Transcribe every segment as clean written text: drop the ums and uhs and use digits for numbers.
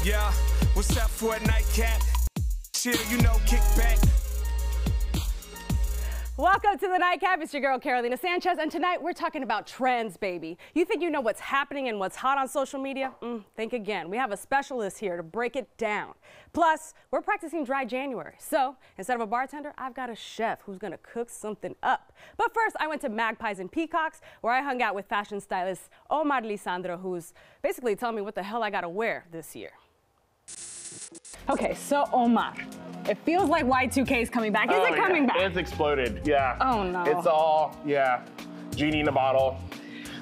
Yeah, what's up for a nightcap? Chill, you know, kick back. Welcome to the Nightcap. It's your girl Carolina Sanchez, and tonight we're talking about trends, baby. You think you know what's happening and what's hot on social media? Think again. We have a specialist here to break it down. Plus, we're practicing dry January. So instead of a bartender, I've got a chef who's gonna cook something up. But first, I went to Magpies and Peacocks, where I hung out with fashion stylist Omar Lisandro, who's basically telling me what the hell I gotta wear this year. Okay, so Omar, it feels like Y2K is coming back. Is it coming back? It's exploded, yeah. Oh no. It's all, genie in a bottle.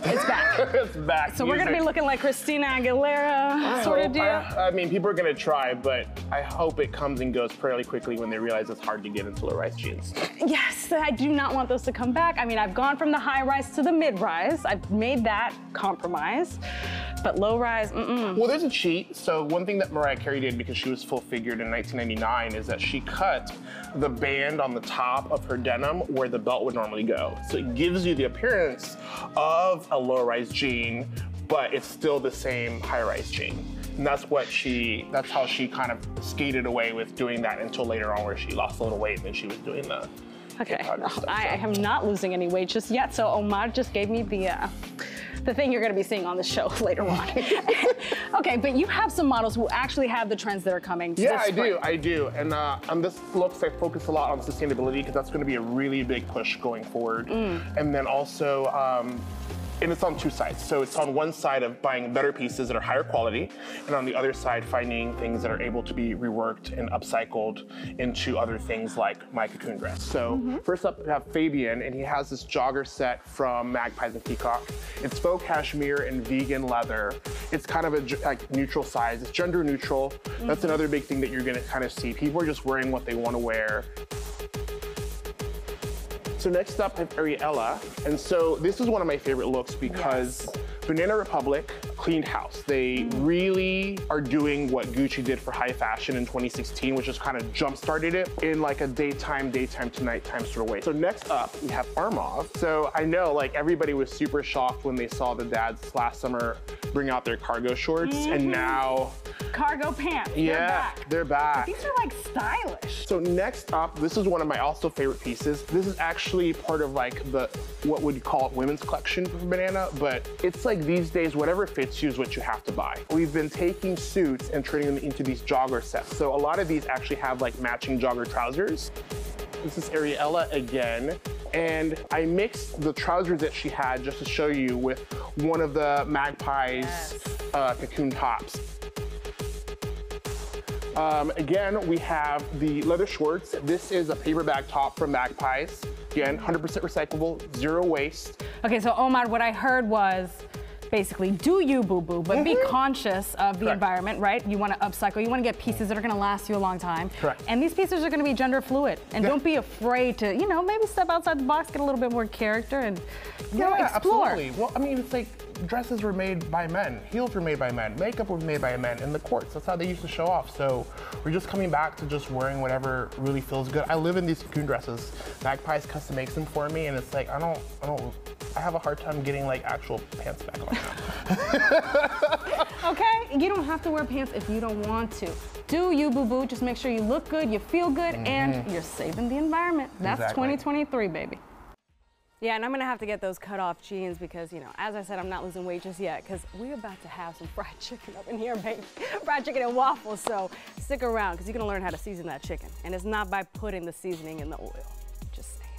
It's back. It's back. So we're gonna be looking like Christina Aguilera sort of deal? I mean, people are gonna try, but I hope it comes and goes fairly quickly when they realize it's hard to get into low-rise jeans. Yes, I do not want those to come back. I mean, I've gone from the high-rise to the mid-rise. I've made that compromise, but low-rise, Well, there's a cheat. So one thing that Mariah Carey did, because she was full-figured in 1999, is that she cut the band on the top of her denim where the belt would normally go. So it gives you the appearance of a low-rise jean, but it's still the same high-rise jean. And that's how she kind of skated away with doing that until later on, where she lost a little weight and then she was doing the okay. I am not losing any weight just yet. So Omar just gave me the thing you're gonna be seeing on the show later on. Okay, but you have some models who actually have the trends that are coming. Yeah, I do. And on this looks, I focus a lot on sustainability, because that's gonna be a really big push going forward. And then also, and it's on two sides. So it's on one side of buying better pieces that are higher quality, and on the other side, finding things that are able to be reworked and upcycled into other things like my cocoon dress. So first up, we have Fabian, and he has this jogger set from Magpies and Peacock. It's faux cashmere and vegan leather. It's kind of a neutral size. It's gender neutral. That's another big thing that you're gonna kind of see. People are just wearing what they want to wear. So next up is Ariella, and so this is one of my favorite looks because Banana Republic cleaned house. They really are doing what Gucci did for high fashion in 2016, which just kind of jump-started it in like a daytime to nighttime sort of way. So next up, we have Armov. So I know like everybody was super shocked when they saw the dads last summer bring out their cargo shorts, and now cargo pants. They're back. But these are like stylish. So next up, this is one of my also favorite pieces. This is actually part of like what would you call it, women's collection for Banana, but it's like these days, whatever fits you is what you have to buy. We've been taking suits and turning them into these jogger sets. So a lot of these actually have like matching jogger trousers. This is Ariella again. And I mixed the trousers that she had just to show you with one of the Magpies cocoon tops. Again, we have the leather shorts. This is a paper bag top from Magpies. Again, 100% recyclable, zero waste. Okay, so Omar, what I heard was basically do you boo-boo, but be conscious of the environment, right? You want to upcycle, you want to get pieces that are going to last you a long time. Correct. And these pieces are going to be gender fluid. And don't be afraid to, you know, maybe step outside the box, get a little bit more character and you know, explore. Absolutely. Well, I mean, it's like dresses were made by men, heels were made by men, makeup was made by men in the courts. That's how they used to show off. So we're just coming back to just wearing whatever really feels good. I live in these cocoon dresses. Magpies custom makes them for me, and it's like I have a hard time getting like actual pants back on now. Okay, you don't have to wear pants if you don't want to. Do you boo-boo, just make sure you look good, you feel good, and you're saving the environment. That's 2023, baby. Yeah, and I'm gonna have to get those cut-off jeans because, you know, as I said, I'm not losing weight just yet because we're about to have some fried chicken up in here, baby. Fried chicken and waffles, so stick around because you're gonna learn how to season that chicken. And it's not by putting the seasoning in the oil. Just saying.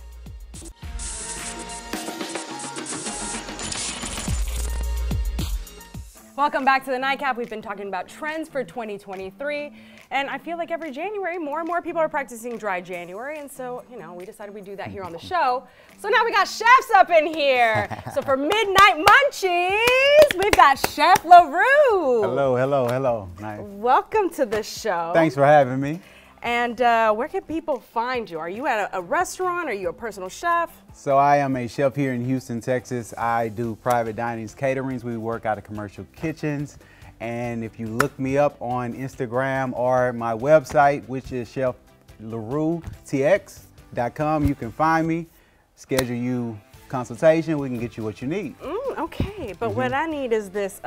Welcome back to the Nightcap. We've been talking about trends for 2023, and I feel like every January, more and more people are practicing dry January, and so, you know, we decided we'd do that here on the show. So now we got chefs up in here. So for Midnight Munchies, we've got Chef LaRue. Hello, hello, hello. Nice. Welcome to the show. Thanks for having me. And where can people find you? Are you at a restaurant? Are you a personal chef? So I am a chef here in Houston, Texas. I do private dinings, caterings. We work out of commercial kitchens. And if you look me up on Instagram or my website, which is cheflaruetx.com, you can find me, schedule you consultation. We can get you what you need. Okay, but what I need is this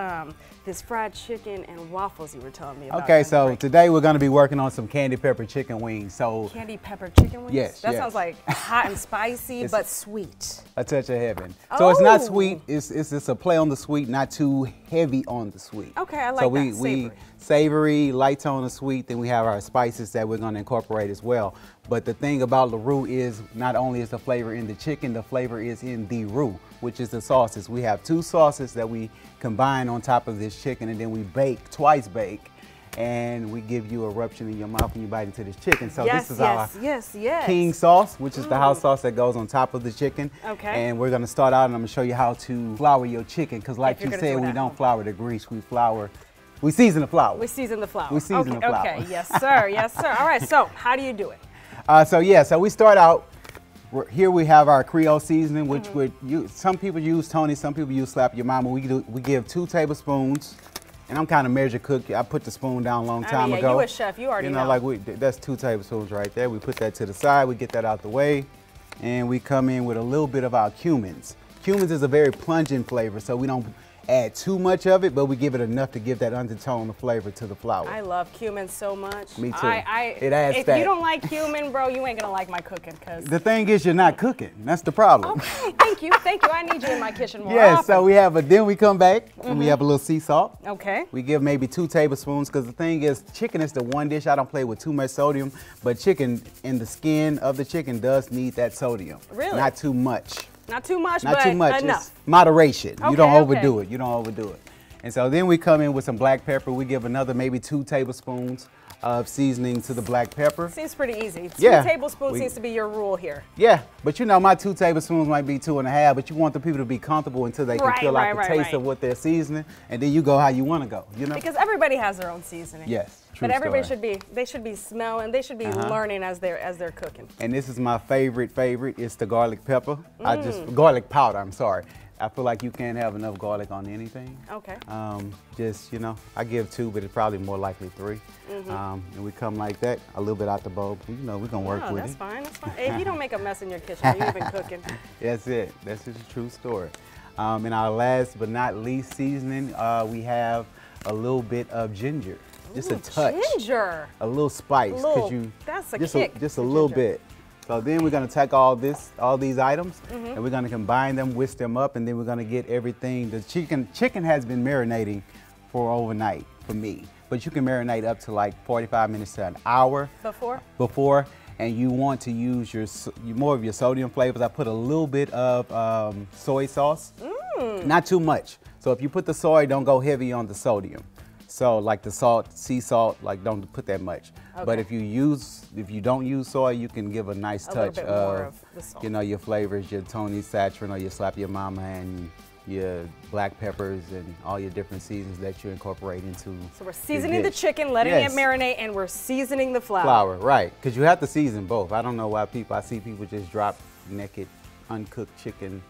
this fried chicken and waffles you were telling me about. Okay, so today we're going to be working on some candy pepper chicken wings. So candy pepper chicken wings? Yes, That yes. sounds like hot and spicy, but sweet. A touch of heaven. So it's not Oh. sweet. It's just a play on the sweet, not too heavy on the sweet. Okay, I like so that. we savory, light tone of sweet. Then we have our spices that we're going to incorporate as well. But the thing about the roux is not only is the flavor in the chicken, the flavor is in the roux, which is the sauces. We have 2 sauces that we combine on top of this chicken, and then we bake, twice bake, and we give you eruption in your mouth when you bite into this chicken. So Yes, this is yes, our yes. king sauce, which is the house sauce that goes on top of the chicken. Okay. And we're gonna start out and I'm gonna show you how to flour your chicken, because like you're you gonna do said, it we at don't home. flour the grease, we season the flour. We season the flour. We season the flour. Okay, yes sir, yes sir. All right, so how do you do it? So we start out, here we have our Creole seasoning, which some people use Tony, some people use Slap Your Mama. We give 2 tablespoons, and I'm kind of measure cook. I put the spoon down a long time ago. You a chef, you already know. That's 2 tablespoons right there. We put that to the side, we get that out the way, and we come in with a little bit of our cumins. Cumins is a very pungent flavor, so we don't add too much of it, but we give it enough to give that undertone of flavor to the flour. I love cumin so much. Me too. It adds if that. you don't like cumin, bro, you ain't gonna like my cooking. Cause The thing is, you're not cooking. That's the problem. okay, thank you. I need you in my kitchen more Yeah, often. so we have then we come back and we have a little sea salt. Okay. We give maybe 2 tablespoons, because the thing is, chicken is the one dish I don't play with too much sodium, but chicken in the skin of the chicken does need that sodium. Really? Not too much. Not too much, Not but too much. enough. It's moderation. You don't Okay, overdo okay. it. You don't overdo it. And so then we come in with some black pepper. We give another maybe 2 tablespoons of seasoning to the black pepper. Seems pretty easy. 2 Yeah. tablespoons seems to be your rule here. Yeah, but you know, my 2 tablespoons might be 2.5, but you want the people to be comfortable until they can feel out the taste of what they're seasoning, and then you go how you want to go, you know? Because everybody has their own seasoning. Yes, true But everybody story. should be smelling, they should be learning as they're cooking. And this is my favorite, it's the garlic pepper. Garlic powder, I'm sorry. I feel like you can't have enough garlic on anything. Okay. Just, you know, I give 2, but it's probably more likely 3. And we come like that, a little bit out the bowl. You know, we're gonna work with that's it. fine, that's fine. Hey, if you don't make a mess in your kitchen, are you even cooking? That's it. That's just a true story. And our last but not least seasoning, we have a little bit of ginger. Just a touch. Ginger. A little spice. That's a just kick. Just a to little ginger. bit. So then we're gonna take all these items, and we're gonna combine them, whisk them up, and then we're gonna get everything. The chicken has been marinating for overnight for me, but you can marinate up to like 45 minutes to an hour before, and you want to use more of your sodium flavors. I put a little bit of soy sauce, not too much. So if you put the soy, don't go heavy on the sodium. So like the salt, sea salt, like don't put that much. Okay. But if you don't use soy, you can give a nice touch bit more of the salt. you know, your flavors, your Tony Saturin or your Slap Your Mama and your black peppers and all your different seasons that you incorporate into. So we're seasoning the chicken, letting it marinate, and we're seasoning the flour. Flour, right? Because you have to season both. I don't know why I see people just drop naked, uncooked chicken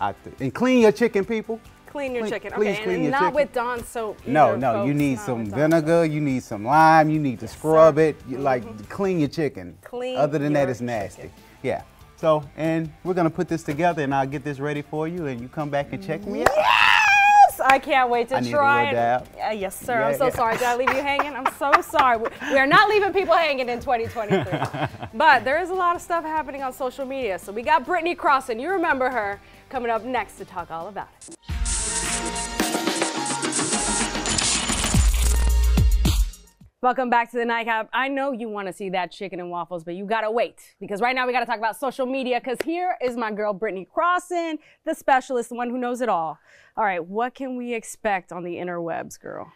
out there. And clean your chicken, people. Clean your chicken, please okay, clean and your not chicken. with Dawn soap either, No, folks. you need Not some with Dawn vinegar, you need some lime, you need to scrub sir. it. You like clean your chicken. Clean Other than that, your it's nasty. chicken. Yeah. So, and we're gonna put this together, and I'll get this ready for you, and you come back and check me out. Yes! I can't wait to I need a try little it. dab. Yes, sir. Yeah, I'm so yeah. sorry. Did I leave you hanging? I'm so sorry. We are not leaving people hanging in 2023. But there is a lot of stuff happening on social media. So we got Brittany Crossan. You remember her coming up next to talk all about it. Welcome back to the Nightcap. I know you want to see that chicken and waffles, but you gotta wait, because right now we gotta talk about social media, because here is my girl Brittany Crossan, the specialist, the one who knows it all. All right, what can we expect on the interwebs, girl?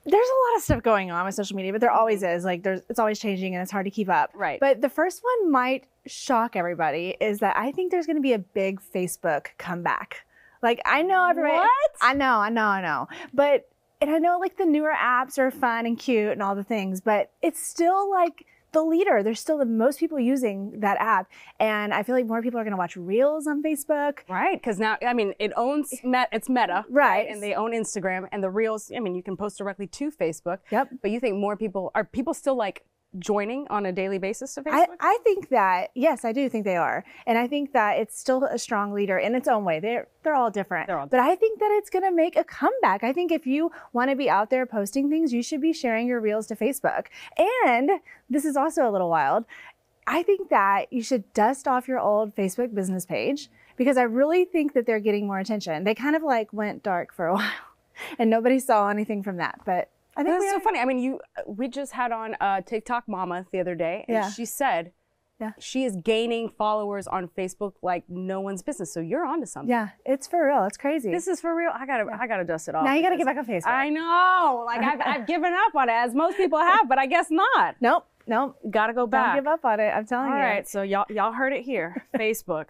There's a lot of stuff going on with social media, but there always is. Like, it's always changing and it's hard to keep up. Right. But the first one might shock everybody, is that I think there's going to be a big Facebook comeback. Like, I know everybody. What? I know. But, and I know like the newer apps are fun and cute and all the things, but it's still like the leader. There's still the most people using that app. And I feel like more people are going to watch Reels on Facebook. Right, because now, I mean, it's Meta. Right. And they own Instagram, and the Reels, I mean, you can post directly to Facebook. Yep. But you think more people, are people still like joining on a daily basis to Facebook? I think that, yes, I do think they are. And I think that it's still a strong leader in its own way. They're all different. But I think that it's going to make a comeback. I think if you want to be out there posting things, you should be sharing your reels to Facebook. And this is also a little wild. I think that you should dust off your old Facebook business page because I really think that they're getting more attention. They kind of like went dark for a while and nobody saw anything from that. But I think that's so funny. I mean, we just had on TikTok Mama the other day, and she said she is gaining followers on Facebook like no one's business. So you're onto something. Yeah, it's for real. It's crazy. This is for real. I gotta dust it off. Now you gotta get back on Facebook. I know. Like I've given up on it, as most people have, but I guess not. Nope. Gotta go back. Don't give up on it. I'm telling you. All right, so y'all heard it here. Facebook,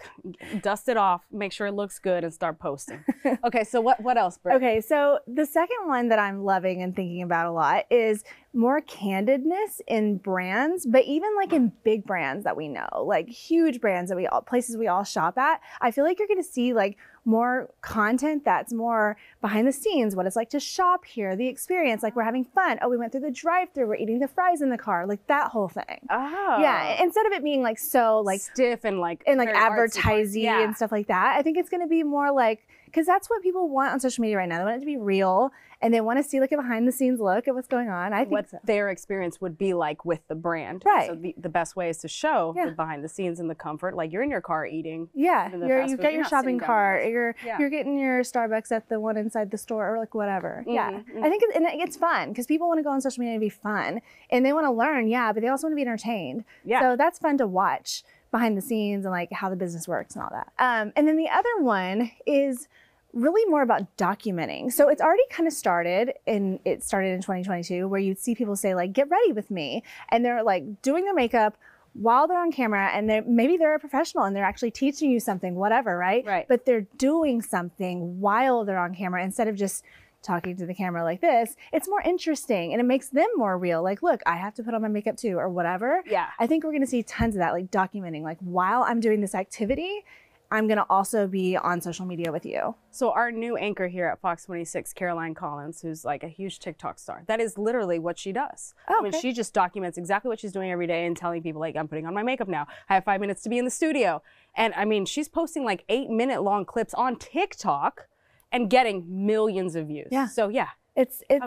dust it off, make sure it looks good, and start posting. Okay, so what else, Britt? Okay, so the second one that I'm loving and thinking about a lot is more candidness in brands, but even like in big brands that we know, like huge brands that places we all shop at. I feel like you're gonna see like more content that's more behind the scenes, what it's like to shop here, the experience, like we're having fun. Oh, we went through the drive-thru, we're eating the fries in the car, like that whole thing. Oh. Yeah, instead of it being like so like stiff and like advertising and stuff like that, I think it's gonna be more like, because that's what people want on social media right now. They want it to be real and they want to see like a behind the scenes look at what's going on. I think what their experience would be like with the brand. Right. So the best way is to show the behind the scenes and the comfort. Like you're in your car eating. Yeah. You've got your shopping cart. You're getting your Starbucks at the one inside the store or like whatever. Yeah. I think it's fun because people want to go on social media and be fun and they want to learn. Yeah. But they also want to be entertained. Yeah. So that's fun to watch behind the scenes and like how the business works and all that. And then the other one is really more about documenting. So it's already kind of started, and it started in 2022, where you'd see people say like, get ready with me. And they're like doing their makeup while they're on camera, and maybe they're a professional and they're actually teaching you something, whatever, right? Right. But they're doing something while they're on camera instead of just talking to the camera like this. It's more interesting and it makes them more real. Like, look, I have to put on my makeup too, or whatever. Yeah. I think we're gonna see tons of that, like documenting, like while I'm doing this activity, I'm gonna also be on social media with you. So our new anchor here at Fox 26, Caroline Collins, who's like a huge TikTok star, that is literally what she does. Oh, I mean, she just documents exactly what she's doing every day and telling people like, I'm putting on my makeup now. I have 5 minutes to be in the studio. And I mean, she's posting like 8-minute long clips on TikTok and getting millions of views. Yeah. So yeah.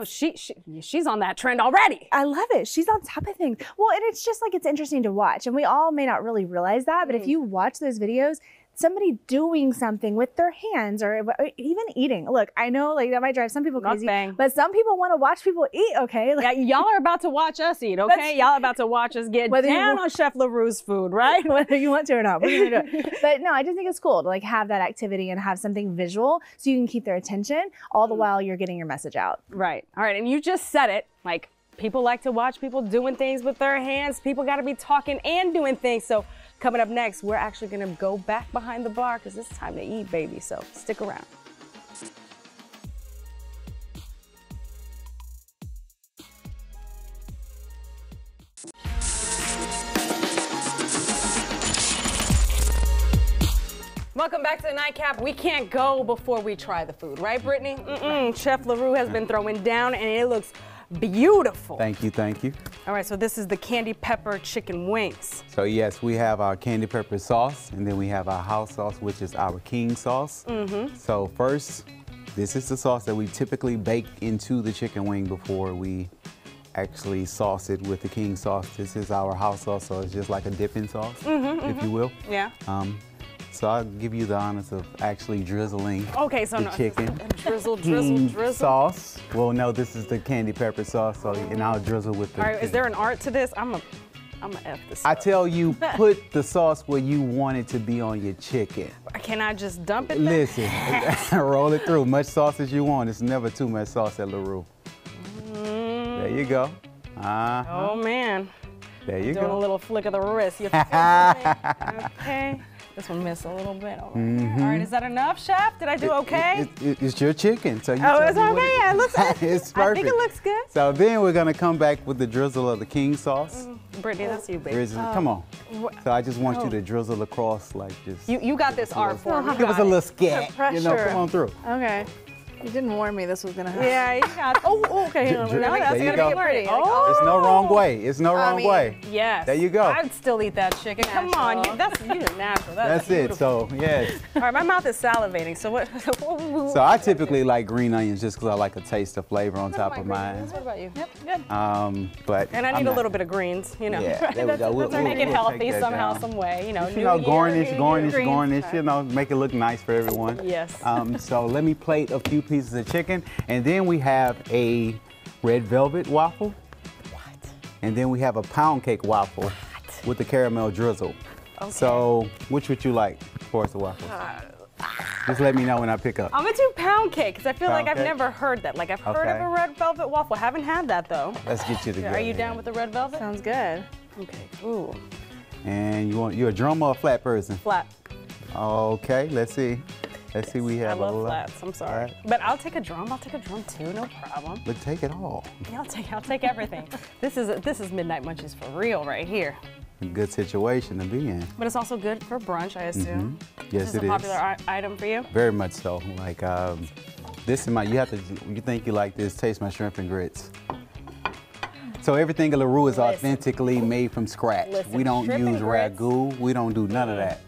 She's on that trend already. I love it. She's on top of things. Well, and it's just like, it's interesting to watch. And we all may not really realize that, but if you watch those videos, somebody doing something with their hands or even eating. Look, I know like that might drive some people crazy, but some people want to watch people eat, okay? Like, yeah, y'all are about to watch us eat, okay? Y'all are about to watch us get down on Chef LaRue's food, right? Whether you want to or not, we're gonna do it. But no, I just think it's cool to like have that activity and have something visual so you can keep their attention all the while you're getting your message out. Right, all right, and you just said it, like people like to watch people doing things with their hands. People gotta be talking and doing things, so coming up next, we're actually gonna go back behind the bar because it's time to eat, baby, so stick around. Welcome back to the Nightcap. We can't go before we try the food, right, Brittany? Chef LaRue has been throwing down and it looks beautiful. Thank you, thank you. All right, so this is the candy pepper chicken wings. So yes, we have our candy pepper sauce, and then we have our house sauce, which is our king sauce. So first, this is the sauce that we typically bake into the chicken wing before we actually sauce it with the king sauce. This is our house sauce, so it's just like a dipping sauce, if you will. Yeah. So I'll give you the honors of actually drizzling the chicken. Drizzle. Sauce. Well, no, this is the candy pepper sauce, so and I'll drizzle with the. All right, is there an art to this? I'm a F this I tell you, put the sauce where you want it to be on your chicken. Can I just dump it there? Listen, roll it through. Much sauce as you want. It's never too much sauce at LaRue. There you go. Oh, man. There you go. Doing a little flick of the wrist. Okay. This one missed a little bit. All right, is that enough, Chef? Did I do okay? It's your chicken, so you it's okay. Yeah, it looks good. It's perfect. I think it looks good. So then we're gonna come back with the drizzle of the king sauce. Brittany, that's you, baby. Come on. So I just want you to drizzle across like this. You got this art for me. Give us a little scat. You know, come on through. Okay. You didn't warn me this was gonna happen. Yeah, you got. Oh, okay. Now that's There you gonna go. be pretty. Oh. It's no wrong way. It's no wrong way. Yes. There you go. I'd still eat that chicken. Come on, you natural. That's it. So yes. All right, my mouth is salivating. So what? So I typically like green onions just because I like a taste of flavor on top of mine. What about you? Yep, good. But And I need a little bit of greens, you know. Yeah, there we go. We'll Make it take healthy that somehow, down. some way. You know, garnish, greens. you know, make it look nice for everyone. Yes. So let me plate a few pieces of chicken, and then we have a red velvet waffle. What? And then we have a pound cake waffle with the caramel drizzle. Okay. So which would you like for us, the waffles? Just let me know when I pick up. I'm gonna do pound cake because I feel like Pound I've cake? never heard that. Like I've heard Okay. of a red velvet waffle. Haven't had that though. Let's get you together. Are you down with the red velvet? Sounds good. Okay. Ooh. And you're a drummer or a flat person? Flat. Okay, let's see. Let's see, we I have love a flats. I'm sorry. All right. But I'll take a drum. I'll take a drum too. No problem. But take it all. Yeah, I'll take everything. This is Midnight Munchies for real right here. A good situation to be in. But it's also good for brunch, I assume. Yes, This is it a is. popular item for you. Very much so. Like this is my. You think you like this? Taste my shrimp and grits. So everything at LaRue is authentically made from scratch. Listen, We don't shrimp and use grits. ragu. We don't do none of that.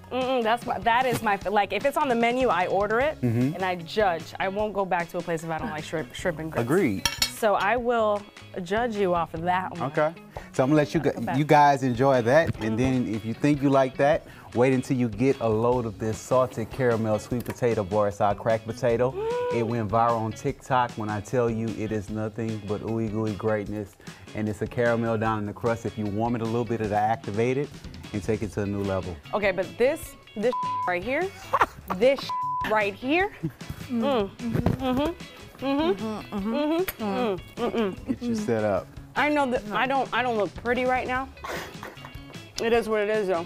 That is my like. If it's on the menu, I order it and I judge. I won't go back to a place if I don't like shrimp and grits. Agreed. So I will judge you off of that one. Okay. So I'm gonna let back. you guys enjoy that, and then if you think you like that, wait until you get a load of this salted caramel sweet potato bar. It's our cracked potato. It went viral on TikTok. When I tell you, it is nothing but ooey gooey greatness, and it's a caramel down in the crust. If you warm it a little bit, it'll activate it and take it to a new level. Okay, but this right here, this right here. Get you set up. I know that I don't look pretty right now. It is what it is though.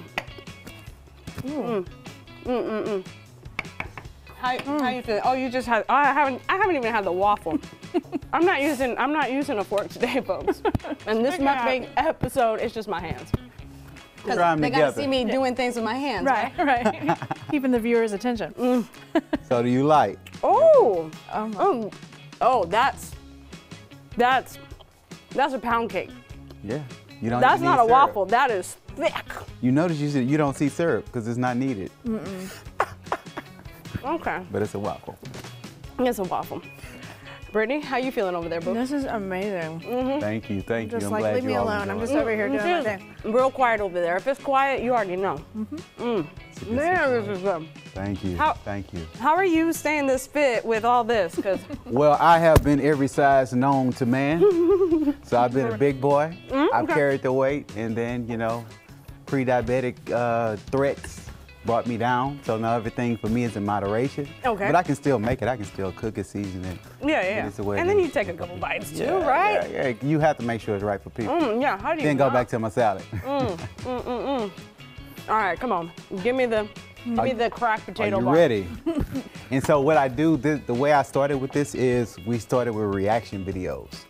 How you feel? Oh, you just had. I haven't even had the waffle. I'm not using a fork today, folks. And this mukbang episode is just my hands. Because Try 'em they gotta together. see me doing things with my hands, right? Right. Keeping the viewers' attention. So do you like? Oh, that's a pound cake. Yeah. You don't. That's even not need a syrup. waffle. That is thick. You notice you don't see syrup because it's not needed, Okay, but it's a waffle. it's a waffle. Brittany, how you feeling over there, boo? This is amazing. Thank you. I'm Just like glad leave you me all alone. I'm enjoyed just over here doing my She's thing. real quiet over there. If it's quiet, you already know. Man, this is good. Thank you. How- Thank you. How are you staying this fit with all this? Because Well, I have been every size known to man. So I've been a big boy. I've carried the weight, and then, pre-diabetic threats brought me down. So now everything for me is in moderation. Okay. But I can still make it. I can still cook it, season it. yeah. It's the way And it then is. you take a couple bites too, right? Yeah. You have to make sure it's right for people. Yeah. How do you? Then go not? back to my salad. All right, come on. Give me the cracked Are potato you bar. ready? And so what I do, the way I started with this is we started with reaction videos.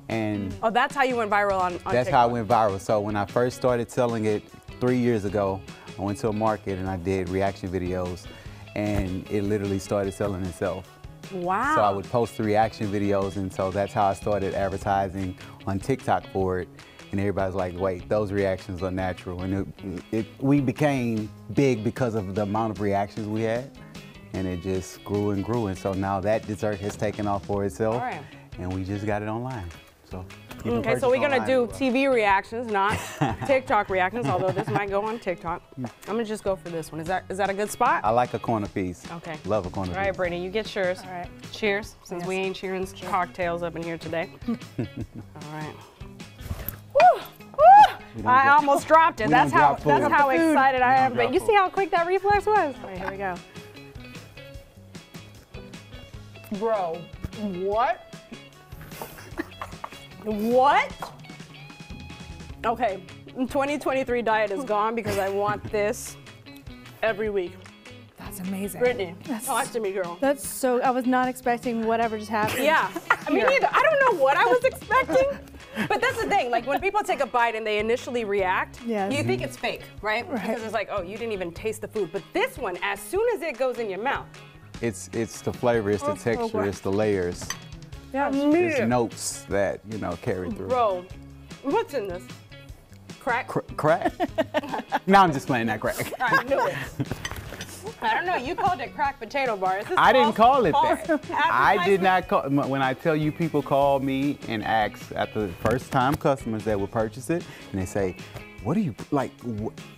And Oh, that's how you went viral on that's TikTok. how I went viral. So when I first started selling it 3 years ago, I went to a market and I did reaction videos, and it literally started selling itself. Wow. So I would post the reaction videos, and so that's how I started advertising on TikTok for it. And everybody's like, wait, those reactions are natural. And we became big because of the amount of reactions we had, and it just grew and grew. And so now that dessert has taken off for itself, All right. and we just got it online. So you can Okay, so purchase we're gonna online do as well. TV reactions, not TikTok reactions, although this might go on TikTok. I'm gonna just go for this one. Is that a good spot? I like a corner piece. Okay. Love a corner All right, piece. Brittany, you get yours. All right. Cheers, since we ain't cheering cocktails up in here today. All right. Woo! Woo! I almost dropped it. we That's don't how drop food. excited I am. don't But you drop see how quick that reflex was? All right, here we go. Bro, what? What? Okay, 2023 diet is gone because I want this every week. That's amazing. Brittany, talk to me, girl. That's so, I was not expecting whatever just happened. Yeah, I mean, neither. I don't know what I was expecting, but that's the thing. Like when people take a bite and they initially react, Yes. you think it's fake, right? Because it's like, oh, you didn't even taste the food. But this one, as soon as it goes in your mouth, It's the flavor, it's the texture, it's the layers. Yeah. It's notes that, you know, carry through. Bro, what's in this? Crack? Crack? No, I'm just playing that crack. I knew it. I don't know, you called it cracked potato bar. Is this I didn't call it false that. I did not call. When I tell you people call me and ask at the first time customers that will purchase it, and they say, what do you, like,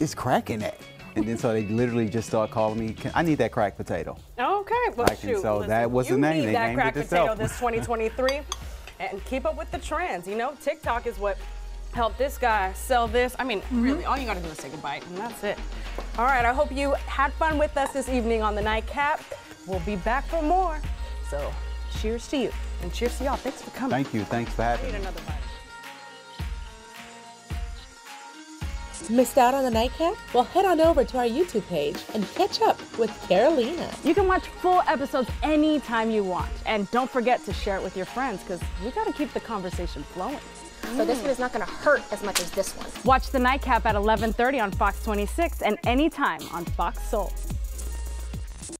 is crack in that? And then so they literally just start calling me, I need that cracked potato. Okay, well, Like, shoot. so listen, that was the name. You They need that named it cracked potato themselves. this 2023 and keep up with the trends. You know, TikTok is what helped this guy sell this. I mean, really, all you gotta do is take a bite and that's it. All right, I hope you had fun with us this evening on the Nightcap. We'll be back for more. So cheers to you and cheers to y'all. Thanks for coming. Thank you. Thanks for having I me. need another bite. Missed out on the Nightcap? Well, head on over to our YouTube page and catch up with Carolina. You can watch full episodes anytime you want. And don't forget to share it with your friends because we got to keep the conversation flowing. So this one is not going to hurt as much as this one. Watch the Nightcap at 11:30 on Fox 26 and anytime on Fox Soul.